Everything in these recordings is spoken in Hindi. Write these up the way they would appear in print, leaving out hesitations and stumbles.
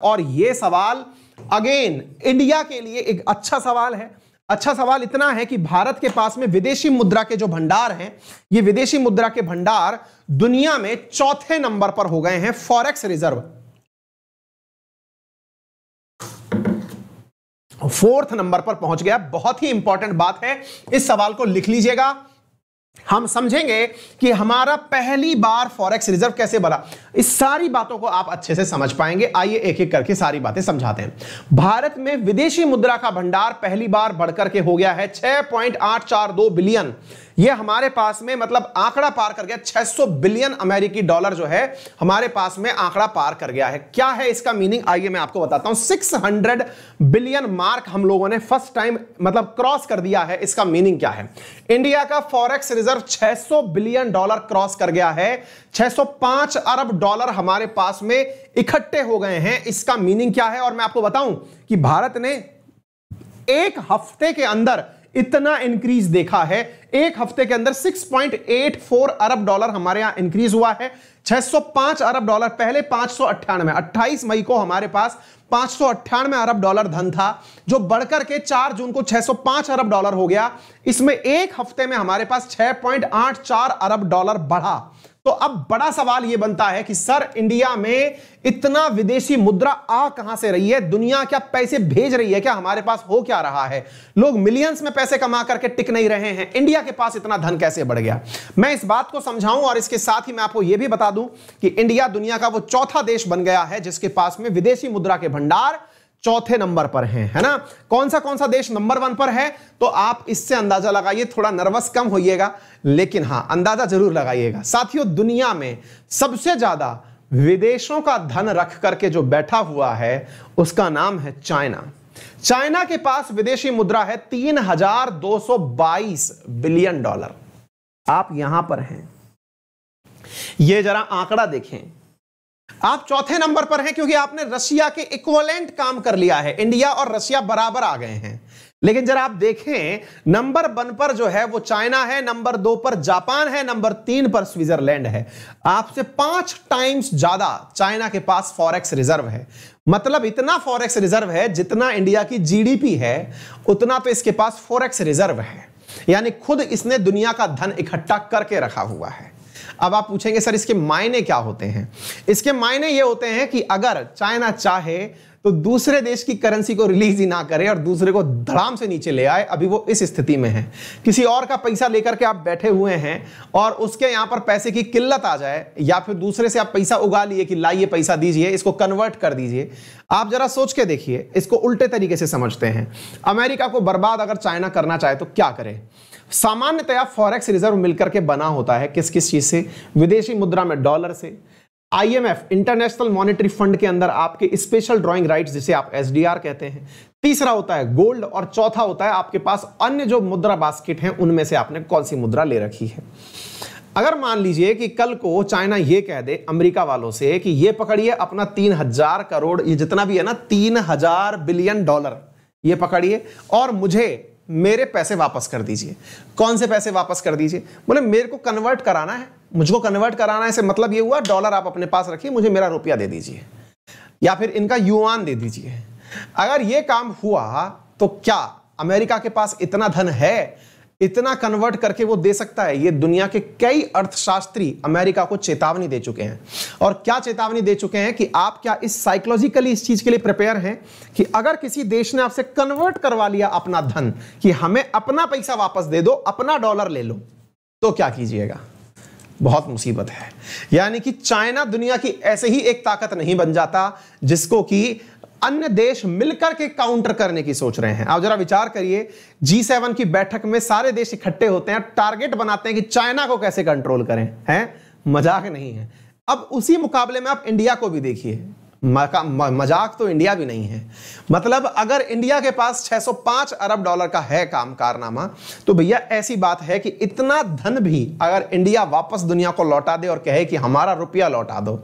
और यह सवाल अगेन इंडिया के लिए एक अच्छा सवाल है। अच्छा सवाल इतना है कि भारत के पास में विदेशी मुद्रा के जो भंडार हैं, ये विदेशी मुद्रा के भंडार दुनिया में चौथे नंबर पर हो गए हैं। फॉरेक्स रिजर्व 4th नंबर पर पहुंच गया। बहुत ही इंपॉर्टेंट बात है, इस सवाल को लिख लीजिएगा। हम समझेंगे कि हमारा पहली बार फॉरेक्स रिजर्व कैसे बना। इस सारी बातों को आप अच्छे से समझ पाएंगे। आइए एक एक करके सारी बातें समझाते हैं। भारत में विदेशी मुद्रा का भंडार पहली बार बढ़कर के हो गया है 6.842 बिलियन। यह हमारे पास में मतलब आंकड़ा पार कर गया, 600 बिलियन अमेरिकी डॉलर जो है हमारे पास में आंकड़ा पार कर गया है। क्या है इसका मीनिंग, आइए मैं आपको बताता हूं। 600 बिलियन मार्क हम लोगों ने फर्स्ट टाइम मतलब क्रॉस कर दिया है। इसका मीनिंग क्या है, इंडिया का forex reserve 600 billion dollar cross कर गया है। 605 अरब डॉलर हमारे पास में इकट्ठे हो गए हैं। इसका मीनिंग क्या है, और मैं आपको बताऊं कि भारत ने एक हफ्ते के अंदर इतना इंक्रीज देखा है। एक हफ्ते के अंदर 6.84 अरब डॉलर हमारे यहां इंक्रीज हुआ है। 605 अरब डॉलर, पहले 598, 28 मई को हमारे पास 598 अरब डॉलर धन था, जो बढ़कर के 4 जून को 605 अरब डॉलर हो गया। इसमें एक हफ्ते में हमारे पास 6.84 अरब डॉलर बढ़ा। तो अब बड़ा सवाल यह बनता है कि सर इंडिया में इतना विदेशी मुद्रा आ कहां से रही है, दुनिया क्या पैसे भेज रही है, क्या हमारे पास हो क्या रहा है, लोग मिलियंस में पैसे कमा करके टिक नहीं रहे हैं, इंडिया के पास इतना धन कैसे बढ़ गया। मैं इस बात को समझाऊं और इसके साथ ही मैं आपको यह भी बता दूं कि इंडिया दुनिया का वो चौथा देश बन गया है जिसके पास में विदेशी मुद्रा के भंडार चौथे नंबर पर हैं, है ना। कौन सा देश नंबर 1 पर है, तो आप इससे अंदाजा लगाइए। थोड़ा नर्वस कम होइएगा, लेकिन हां अंदाजा जरूर लगाइएगा। साथियों, दुनिया में सबसे ज्यादा विदेशों का धन रख करके जो बैठा हुआ है उसका नाम है चाइना। चाइना के पास विदेशी मुद्रा है 3222 बिलियन डॉलर। आप यहां पर हैं, यह जरा आंकड़ा देखें। आप चौथे नंबर पर हैं क्योंकि आपने रशिया के इक्विवेलेंट काम कर लिया है। इंडिया और रशिया बराबर आ गए हैं। लेकिन जरा आप देखें, नंबर 1 पर जो है वो चाइना है, नंबर 2 पर जापान है, नंबर 3 पर स्विट्जरलैंड है। आपसे 5 टाइम्स ज्यादा चाइना के पास फॉरेक्स रिजर्व है। मतलब इतना फॉरेक्स रिजर्व है जितना इंडिया की जीडीपी है, उतना तो इसके पास फॉरेक्स रिजर्व है। यानी खुद इसने दुनिया का धन इकट्ठा करके रखा हुआ है। अब आप पूछेंगे सर इसके मायने क्या होते हैं। इसके मायने ये होते हैं कि अगर चाइना चाहे तो दूसरे देश की करेंसी को रिलीज ही ना करे और दूसरे को धड़ाम से नीचे ले आए। अभी वो इस स्थिति में है, किसी और का पैसा लेकर के आप बैठे हुए हैं और उसके यहां पर पैसे की किल्लत आ जाए, या फिर दूसरे से आप पैसा उगा लिए कि लाइए पैसा दीजिए, इसको कन्वर्ट कर दीजिए। आप जरा सोच के देखिए, इसको उल्टे तरीके से समझते हैं। अमेरिका को बर्बाद अगर चाइना करना चाहे तो क्या करे। सामान्यतया फॉरेक्स रिजर्व मिलकर के बना होता है किस किस चीज से, विदेशी मुद्रा में डॉलर से, आईएमएफ इंटरनेशनल मॉनेटरी फंड के अंदर आपके स्पेशल ड्राइंग राइट्स जिसे आप एसडीआर कहते हैं, तीसरा होता है गोल्ड, और चौथा होता है आपके पास अन्य जो मुद्रा बास्केट हैं उनमें से आपने कौन सी मुद्रा ले रखी है। अगर मान लीजिए कि कल को चाइना ये कह दे अमेरिका वालों से कि ये पकड़िए अपना 3000 करोड़, ये जितना भी है ना 3000 बिलियन डॉलर, ये पकड़िए और मुझे मेरे पैसे वापस कर दीजिए। कौन से पैसे वापस कर दीजिए, बोले मेरे को कन्वर्ट कराना है, मुझको कन्वर्ट कराना है। से मतलब ये हुआ डॉलर आप अपने पास रखिए, मुझे मेरा रुपया दे दीजिए, या फिर इनका युआन दे दीजिए। अगर ये काम हुआ तो क्या अमेरिका के पास इतना धन है, इतना कन्वर्ट करके वो दे सकता है? ये दुनिया के कई अर्थशास्त्री अमेरिका को चेतावनी दे चुके हैं। और क्या चेतावनी दे चुके हैं कि आप क्या इस साइकोलॉजिकली इस चीज के लिए प्रिपेयर हैं कि अगर किसी देश ने आपसे कन्वर्ट करवा लिया अपना धन कि हमें अपना पैसा वापस दे दो, अपना डॉलर ले लो, तो क्या कीजिएगा? बहुत मुसीबत है। यानी कि चाइना दुनिया की ऐसे ही एक ताकत नहीं बन जाता जिसको कि अन्य देश मिलकर के काउंटर करने की सोच रहे हैं। आप जरा विचार करिए, G7 की बैठक में सारे देश इकट्ठे होते हैं, टारगेट बनाते हैं कि चाइना को कैसे कंट्रोल करें, हैं? मजाक नहीं है। अब उसी मुकाबले में आप इंडिया को भी देखिए, मजाक तो इंडिया भी नहीं है। मतलब अगर इंडिया के पास 605 अरब डॉलर का है काम कारनामा, तो भैया ऐसी बात है कि इतना धन भी अगर इंडिया वापस दुनिया को लौटा दे और कहे कि हमारा रुपया लौटा दो,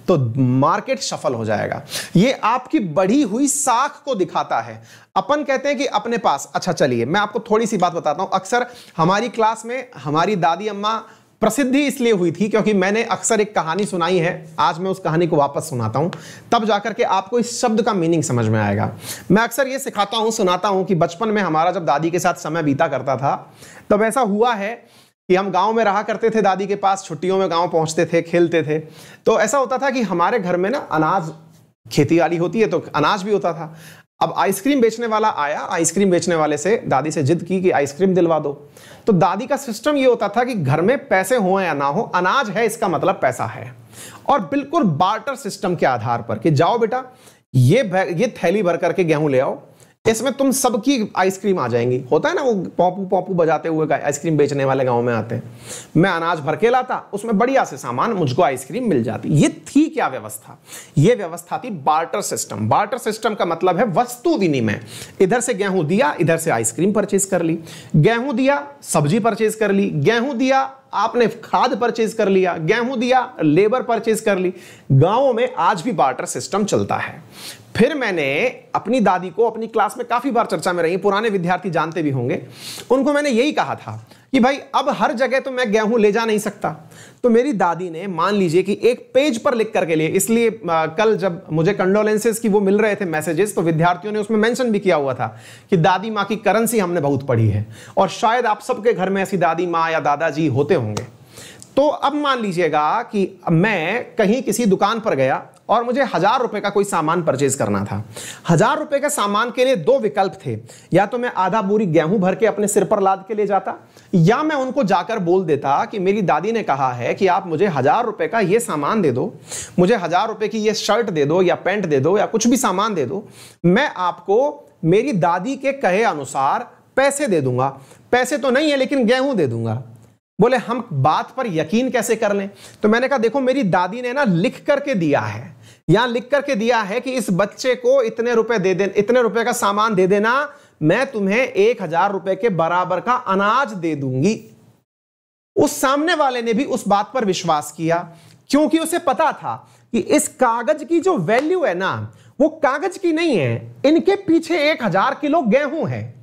तो मार्केट सफल हो जाएगा। ये आपकी बढ़ी हुई साख को दिखाता है। अपन कहते हैं कि अपने पास, अच्छा चलिए मैं आपको थोड़ी सी बात बताता हूं। अक्सर हमारी क्लास में हमारी दादी अम्मा प्रसिद्धि इसलिए हुई थी क्योंकि मैंने अक्सर एक कहानी सुनाई है, आज मैं उस कहानी को वापस सुनाता हूं, तब जाकर के आपको इस शब्द का मीनिंग समझ में आएगा। मैं अक्सर ये सिखाता हूं, सुनाता हूं कि बचपन में हमारा जब दादी के साथ समय बीता करता था, तब ऐसा हुआ है कि हम गांव में रहा करते थे, दादी के पास छुट्टियों में गांव पहुंचते थे, खेलते थे। तो ऐसा होता था कि हमारे घर में ना अनाज, खेती वाली होती है तो अनाज भी होता था। अब आइसक्रीम बेचने वाला आया, आइसक्रीम बेचने वाले से दादी से जिद की कि आइसक्रीम दिलवा दो। तो दादी का सिस्टम ये होता था कि घर में पैसे हो या ना हो, अनाज है इसका मतलब पैसा है, और बिल्कुल बार्टर सिस्टम के आधार पर कि जाओ बेटा ये थैली भर करके गेहूं ले आओ, इसमें तुम सबकी आइसक्रीम आ जाएंगी। होता है ना वो पॉपू पॉपू बजाते हुए आइसक्रीम बेचने वाले गांव में आते हैं। मैं अनाज भर के लाता, उसमें बढ़िया से सामान, मुझको आइसक्रीम मिल जाती। ये थी क्या व्यवस्था? ये व्यवस्था थी बार्टर सिस्टम। बार्टर सिस्टम का मतलब है वस्तु विनिमय। इधर से गेहूं दिया, इधर से आइसक्रीम परचेज कर ली, गेहूं दिया सब्जी परचेज कर ली, गेहूं दिया आपने खाद परचेज कर लिया, गेहूं दिया लेबर परचेज कर ली। गांवों में आज भी बार्टर सिस्टम चलता है। फिर मैंने अपनी दादी को, अपनी क्लास में काफी बार चर्चा में रही, पुराने विद्यार्थी जानते भी होंगे, उनको मैंने यही कहा था कि भाई अब हर जगह तो मैं गेहूं ले जा नहीं सकता। तो मेरी दादी ने मान लीजिए कि एक पेज पर लिख करके लिए, इसलिए कल जब मुझे कंडोलेंसेस की वो मिल रहे थे मैसेजेस, तो विद्यार्थियों ने उसमें मेंशन भी किया हुआ था कि दादी माँ की करेंसी हमने बहुत पढ़ी है, और शायद आप सबके घर में ऐसी दादी माँ या दादाजी होते होंगे। तो अब मान लीजिएगा कि मैं कहीं किसी दुकान पर गया और मुझे 1000 रुपए का कोई सामान परचेज करना था। 1000 रुपए का सामान के लिए दो विकल्प थे, या तो मैं आधा बोरी गेहूं भर के अपने सिर पर लाद के ले जाता, या मैं उनको जाकर बोल देता कि मेरी दादी ने कहा है कि आप मुझे 1000 रुपए का ये सामान दे दो, मुझे 1000 रुपए की ये शर्ट दे दो या पैंट दे दो या कुछ भी सामान दे दो, मैं आपको मेरी दादी के कहे अनुसार पैसे दे दूंगा। पैसे तो नहीं है लेकिन गेहूं दे दूंगा। बोले हम बात पर यकीन कैसे कर लें? तो मैंने कहा देखो मेरी दादी ने ना लिख करके दिया है, यहां लिख करके दिया है कि इस बच्चे को इतने रुपए दे देना, इतने रुपए का सामान दे देना, मैं तुम्हें 1000 रुपए के बराबर का अनाज दे दूंगी। उस सामने वाले ने भी उस बात पर विश्वास किया, क्योंकि उसे पता था कि इस कागज की जो वैल्यू है ना, वो कागज की नहीं है, इनके पीछे 1000 किलो गेहूं है।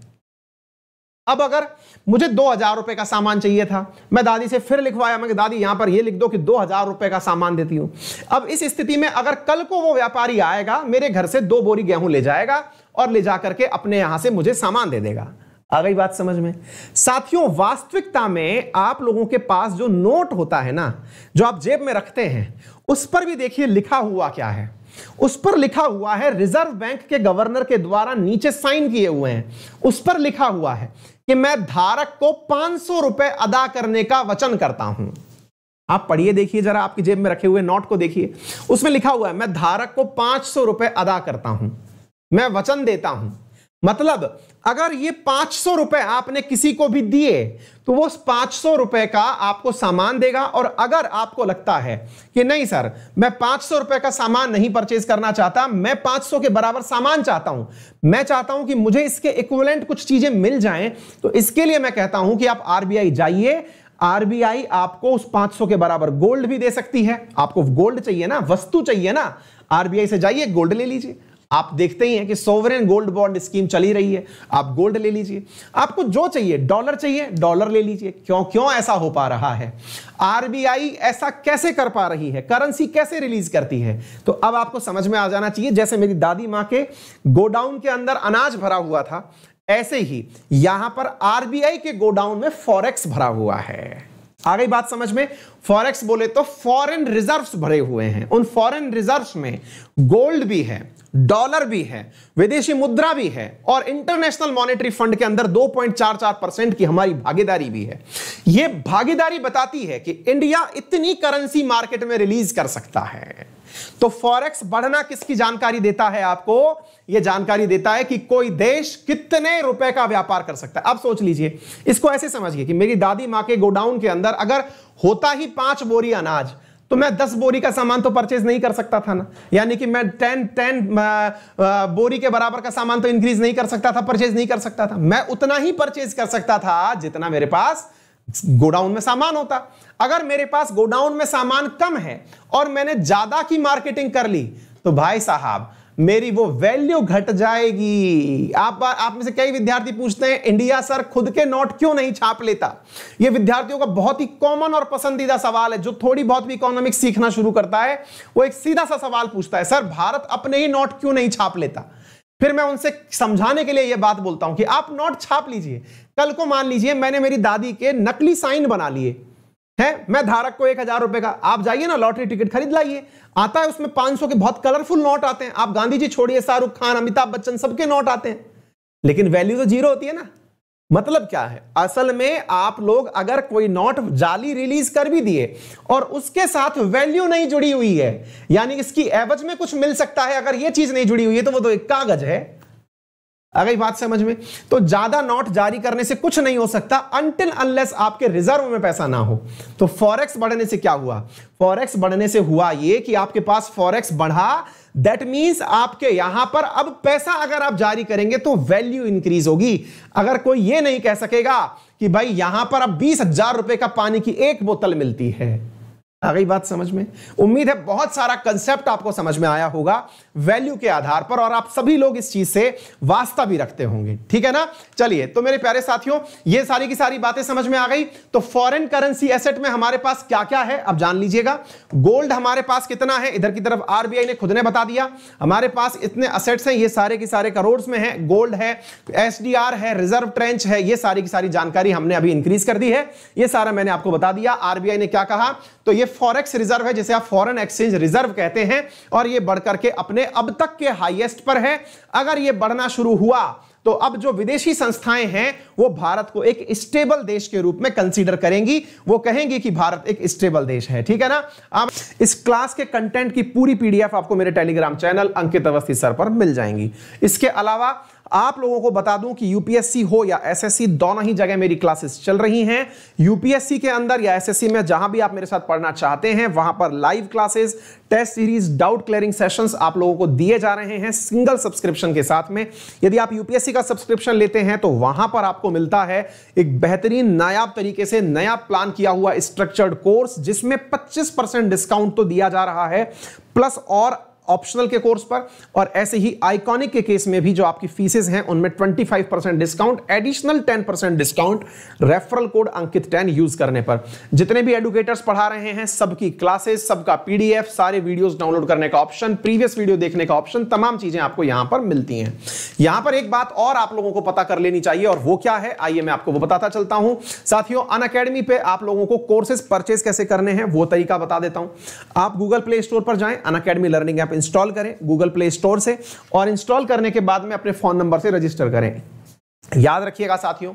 अब अगर मुझे 2000 रुपए का सामान चाहिए था, मैं दादी से फिर लिखवाया, मैं दादी यहां पर ये लिख दो कि 2000 रुपए का सामान देती हूं। अब इस स्थिति में अगर कल को वो व्यापारी आएगा, मेरे घर से 2 बोरी गेहूं ले जाएगा और ले जाकर के अपने यहां से मुझे सामान दे देगा। आ गई बात समझ में? साथियों, वास्तविकता में आप लोगों के पास जो नोट होता है ना, जो आप जेब में रखते हैं, उस पर भी देखिए लिखा हुआ क्या है। उस पर लिखा हुआ है, रिजर्व बैंक के गवर्नर के द्वारा नीचे साइन किए हुए हैं, उस पर लिखा हुआ है कि मैं धारक को 500 रुपए अदा करने का वचन करता हूं। आप पढ़िए, देखिए जरा, आपकी जेब में रखे हुए नोट को देखिए, उसमें लिखा हुआ है मैं धारक को 500 रुपए अदा करता हूं, मैं वचन देता हूं। मतलब अगर ये 500 रुपए आपने किसी को भी दिए तो वो 500 रुपए का आपको सामान देगा, और अगर आपको लगता है कि नहीं सर मैं 500 रुपए का सामान नहीं परचेज करना चाहता, मैं 500 के बराबर सामान चाहता हूं, मैं चाहता हूं कि मुझे इसके इक्विवेलेंट कुछ चीजें मिल जाएं, तो इसके लिए मैं कहता हूं कि आप आरबीआई जाइए। आरबीआई आपको उस 500 के बराबर गोल्ड भी दे सकती है। आपको गोल्ड चाहिए ना, वस्तु चाहिए ना, आरबीआई से जाइए गोल्ड ले लीजिए। आप देखते ही हैं कि सोवरेन गोल्ड बॉन्ड स्कीम चली रही है, आप गोल्ड ले लीजिए। आपको जो चाहिए, डॉलर चाहिए, डॉलर ले लीजिए। क्यों ऐसा हो पा रहा है? आरबीआई ऐसा कैसे कर पा रही है? करेंसी कैसे रिलीज करती है? तो अब आपको समझ में आ जाना चाहिए। जैसे मेरी दादी मां के गोडाउन के अंदर अनाज भरा हुआ था, ऐसे ही यहां पर आरबीआई के गोडाउन में फॉरेक्स भरा हुआ है। आ गई बात समझ में? फॉरेक्स बोले तो फॉरेन रिजर्व्स भरे हुए हैं। उन फॉरेन रिजर्व्स में गोल्ड भी है, डॉलर भी है, विदेशी मुद्रा भी है, और इंटरनेशनल मॉनेटरी फंड के अंदर 2.44% की हमारी भागीदारी भी है। यह भागीदारी बताती है कि इंडिया इतनी करेंसी मार्केट में रिलीज कर सकता है। तो फॉरेक्स बढ़ना किसकी जानकारी देता है आपको? यह जानकारी देता है कि कोई देश कितने रुपए का व्यापार कर सकता है। अब सोच लीजिए, इसको ऐसे समझिए कि मेरी दादी मां के गोडाउन के अंदर अगर होता ही 5 बोरी अनाज, तो मैं 10 बोरी का सामान तो परचेज नहीं कर सकता था ना, यानी कि मैं 10 बोरी के बराबर का सामान तो इंक्रीज नहीं कर सकता था, परचेज नहीं कर सकता था। मैं उतना ही परचेज कर सकता था जितना मेरे पास गोडाउन में सामान होता। अगर मेरे पास गोडाउन में सामान कम है और मैंने ज्यादा की मार्केटिंग कर ली, तो भाई साहब मेरी वो वैल्यू घट जाएगी। आप में से कई विद्यार्थी पूछते हैं इंडिया सर खुद के नोट क्यों नहीं छाप लेता। ये विद्यार्थियों का बहुत ही कॉमन और पसंदीदा सवाल है। जो थोड़ी बहुत भी इकोनॉमिक्स सीखना शुरू करता है वो एक सीधा सा सवाल पूछता है, सर भारत अपने ही नोट क्यों नहीं छाप लेता। फिर मैं उनसे समझाने के लिए यह बात बोलता हूं कि आप नोट छाप लीजिए। कल को मान लीजिए मैंने मेरी दादी के नकली साइन बना लिए है, मैं धारक को 1000 रुपए का, आप जाइए ना लॉटरी टिकट खरीद लाइए, आता है उसमें 500 के बहुत कलरफुल नोट आते हैं। आप गांधी जी छोड़िए, शाहरुख खान, अमिताभ बच्चन सबके नोट आते हैं, लेकिन वैल्यू तो जीरो होती है ना। मतलब क्या है, असल में आप लोग अगर कोई नोट जाली रिलीज कर भी दिए और उसके साथ वैल्यू नहीं जुड़ी हुई है, यानी इसकी एवज में कुछ मिल सकता है, अगर यह चीज नहीं जुड़ी हुई है तो वो तो एक कागज है। अगर बात समझ में, तो ज्यादा नोट जारी करने से कुछ नहीं हो सकता अनटिल अनलेस आपके रिजर्व में पैसा ना हो। तो फॉरेक्स बढ़ने से क्या हुआ, फॉरेक्स बढ़ने से हुआ ये कि आपके पास फॉरेक्स बढ़ा, दैट मींस आपके यहां पर अब पैसा अगर आप जारी करेंगे तो वैल्यू इंक्रीज होगी। अगर कोई ये नहीं कह सकेगा कि भाई यहां पर अब 20,000 रुपए का पानी की एक बोतल मिलती है। आ गई बात समझ में। उम्मीद है बहुत सारा कंसेप्ट आपको समझ में आया होगा वैल्यू के आधार पर, और आप सभी लोग इस चीज से वास्ता भी रखते होंगे, ठीक है ना। चलिए, तो मेरे प्यारे साथियों ये सारी की सारी बातें समझ में आ गई। तो फॉरेन करेंसी एसेट में हमारे पास क्या क्या है अब जान लीजिएगा। गोल्ड हमारे पास कितना है, इधर की तरफ आरबीआई ने खुद ने बता दिया। हमारे पास इतने असेट्स हैं, ये सारे के सारे करोड़ में है। गोल्ड है, एसडीआर है, रिजर्व ट्रेंच है, ये सारी की सारी जानकारी हमने अभी इंक्रीज कर दी है। ये सारा मैंने आपको बता दिया। आरबीआई ने क्या कहा, तो ये फॉरेक्स रिजर्व है जिसे आप फॉरेन एक्सचेंज रिजर्व कहते हैं, और ये बढ़कर के अपने अब तक के हाईएस्ट पर है। अगर ये बढ़ना शुरू हुआ तो अब जो विदेशी संस्थाएं हैं वो भारत को एक स्टेबल देश के रूप में कंसीडर करेंगी, वो कहेंगी कि भारत एक स्टेबल देश है, ठीक है ना। अब इस क्लास के कंटेंट की पूरी पीडीएफ आपको मेरे टेलीग्राम चैनल अंकित अवस्थी सर पर मिल जाएंगी। इसके अलावा आप लोगों को बता दूं कि यूपीएससी हो या एसएससी दोनों ही जगह मेरी क्लासेस चल रही हैं। यूपीएससी के अंदर या एसएससी में जहां भी आप मेरे साथ पढ़ना चाहते हैं वहां पर live classes, test series, doubt clearing sessions आप लोगों को दिए जा रहे हैं सिंगल सब्सक्रिप्शन के साथ में। यदि आप यूपीएससी का सब्सक्रिप्शन लेते हैं तो वहां पर आपको मिलता है एक बेहतरीन नायाब तरीके से नया प्लान किया हुआ स्ट्रक्चर्ड कोर्स, जिसमें 25% डिस्काउंट तो दिया जा रहा है, प्लस और ऑप्शनल के कोर्स पर, और ऐसे ही आइकॉनिक के केस में भी जो आपकी फीसेस हैं उनमें 25% discount, additional 10% discount referral code Ankit 10 use करने पर। जितने भी एडुकेटर्स पढ़ा रहे हैं सबकी क्लासेस, सबका पीडीएफ, सारे वीडियोस डाउनलोड करने का ऑप्शन, प्रीवियस वीडियो देखने का ऑप्शन, तमाम चीजें आपको यहां पर मिलती हैं। यहां पर एक बात और आप लोगों को पता कर लेनी चाहिए, और वो क्या है, आइए मैं आपको वो बताता चलता हूं। साथियों, अनअकैडमी पे आप लोगों को कोर्सेज परचेज कैसे करने हैं वो तरीका बता देता हूं। आप गूगल प्ले स्टोर पर जाएं, अनअकैडमी लर्निंग ऐप इंस्टॉल करें गूगल प्ले स्टोर से, और इंस्टॉल करने के बाद में अपने फोन नंबर से रजिस्टर करें। याद रखिएगा साथियों,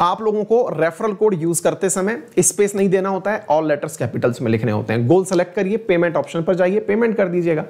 आप लोगों को रेफरल कोड यूज करते समय स्पेस नहीं देना होता है, ऑल लेटर्स कैपिटल्स में लिखने होते हैं। गोल सेलेक्ट करिए, पेमेंट ऑप्शन पर जाइए, पेमेंट कर दीजिएगा।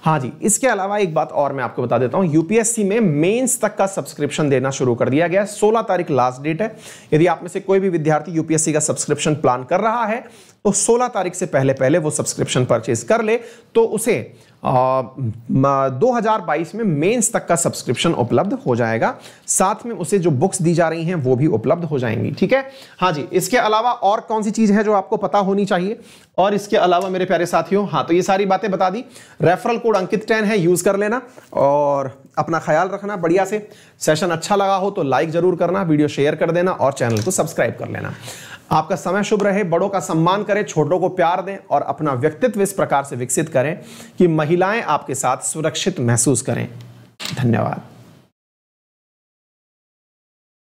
हाँ जी, इसके अलावा एक बात और मैं आपको बता देता हूं, यूपीएससी में मेंस तक का सब्सक्रिप्शन देना शुरू कर दिया गया है। 16 तारीख लास्ट डेट है। यदि आप में से कोई भी विद्यार्थी यूपीएससी का सब्सक्रिप्शन प्लान कर रहा है तो 16 तारीख से पहले पहले वो सब्सक्रिप्शन परचेज कर ले, तो उसे 2022 में मेंस तक का सब्सक्रिप्शन उपलब्ध हो जाएगा। साथ में उसे जो बुक्स दी जा रही हैं वो भी उपलब्ध हो जाएंगी, ठीक है। हाँ जी, इसके अलावा और कौन सी चीज है जो आपको पता होनी चाहिए, और इसके अलावा मेरे प्यारे साथियों, हाँ तो ये सारी बातें बता दी। रेफरल कोड अंकित 10 है, यूज कर लेना और अपना ख्याल रखना बढ़िया से। सेशन अच्छा लगा हो तो लाइक जरूर करना, वीडियो शेयर कर देना और चैनल को सब्सक्राइब कर लेना। आपका समय शुभ रहे, बड़ों का सम्मान करें, छोटों को प्यार दें और अपना व्यक्तित्व इस प्रकार से विकसित करें कि महिलाएं आपके साथ सुरक्षित महसूस करें। धन्यवाद।